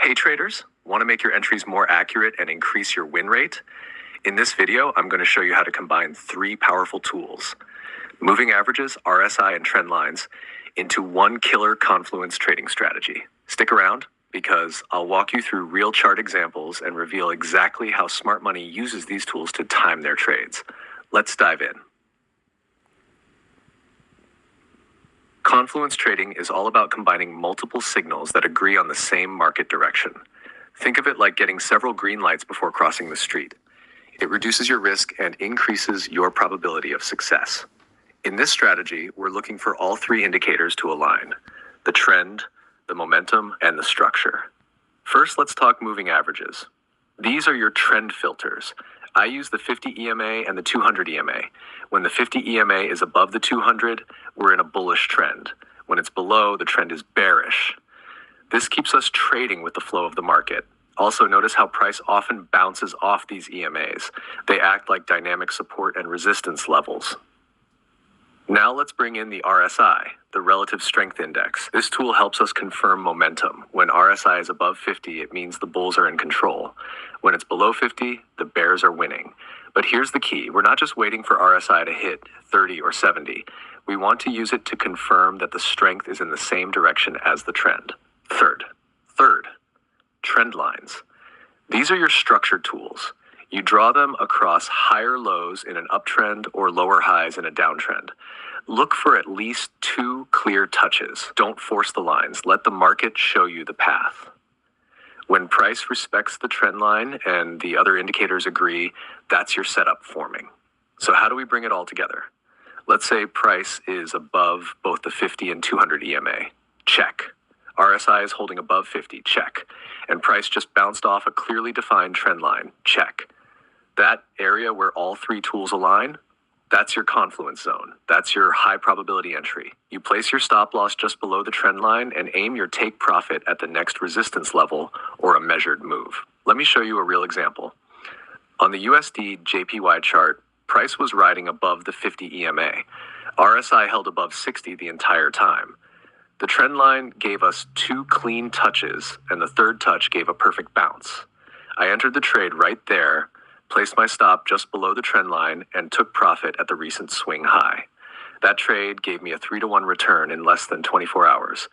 Hey traders, want to make your entries more accurate and increase your win rate? In this video, I'm going to show you how to combine three powerful tools: moving averages, RSI, and trend lines into one killer Confluence trading strategy. Stick around because I'll walk you through real chart examples and reveal exactly how smart money uses these tools to time their trades. Let's dive in. Confluence trading is all about combining multiple signals that agree on the same market direction. Think of it like getting several green lights before crossing the street. It reduces your risk and increases your probability of success. In this strategy, we're looking for all three indicators to align: the trend, the momentum, and the structure. First, let's talk moving averages. These are your trend filters. I use the 50 EMA and the 200 EMA. When the 50 EMA is above the 200, we're in a bullish trend. When it's below, the trend is bearish. This keeps us trading with the flow of the market. Also, notice how price often bounces off these EMAs. They act like dynamic support and resistance levels. Now let's bring in the RSI, the Relative Strength Index. This tool helps us confirm momentum. When RSI is above 50, it means the bulls are in control. When it's below 50, the bears are winning. But here's the key. We're not just waiting for RSI to hit 30 or 70. We want to use it to confirm that the strength is in the same direction as the trend. Third, trend lines. These are your structured tools. You draw them across higher lows in an uptrend or lower highs in a downtrend. Look for at least two clear touches. Don't force the lines. Let the market show you the path. When price respects the trend line and the other indicators agree, that's your setup forming. So how do we bring it all together? Let's say price is above both the 50 and 200 EMA. Check. RSI is holding above 50. Check. And price just bounced off a clearly defined trend line. Check. That area where all three tools align, that's your confluence zone. That's your high probability entry. You place your stop loss just below the trend line and aim your take profit at the next resistance level or a measured move. Let me show you a real example. On the USD JPY chart, price was riding above the 50 EMA. RSI held above 60 the entire time. The trend line gave us two clean touches, and the third touch gave a perfect bounce. I entered the trade right there, placed my stop just below the trend line, and took profit at the recent swing high. That trade gave me a 3-to-1 return in less than 24 hours.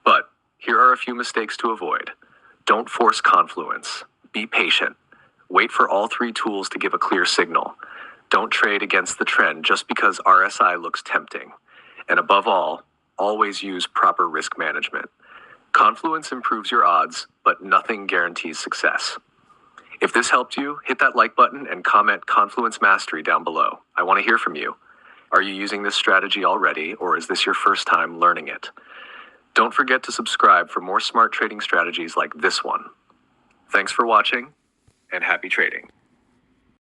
But here are a few mistakes to avoid. Don't force confluence. Be patient. Wait for all three tools to give a clear signal. Don't trade against the trend just because RSI looks tempting. And above all, always use proper risk management. Confluence improves your odds, but nothing guarantees success. If this helped you, hit that like button and comment Confluence Mastery down below. I want to hear from you. Are you using this strategy already, or is this your first time learning it? Don't forget to subscribe for more smart trading strategies like this one. Thanks for watching, and happy trading.